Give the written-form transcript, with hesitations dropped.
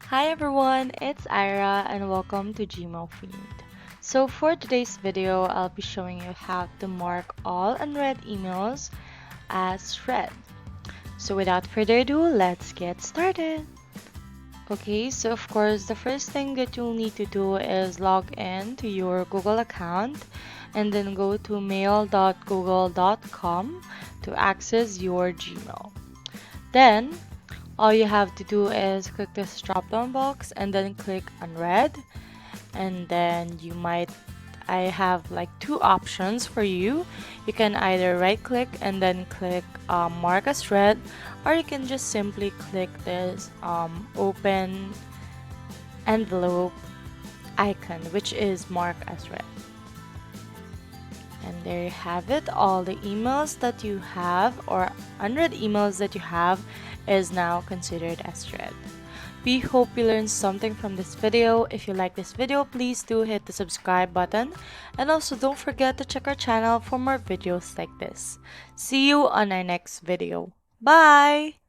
Hi everyone, it's Ira and welcome to gmailfiend. So for today's video, I'll be showing you how to mark all unread emails as read. So without further ado, let's get started. Okay, so of course, the first thing that you'll need to do is log in to your Google account and then go to mail.google.com to access your Gmail. Then all you have to do is click this drop down box and then click unread, and then I have like two options for you. You can either right click and then click mark as read, or you can just simply click this open envelope icon, which is mark as read. And there you have it. All the emails that you have or unread emails that you have is now considered as read. We hope you learned something from this video. If you like this video, please do hit the subscribe button. And also don't forget to check our channel for more videos like this. See you on our next video. Bye!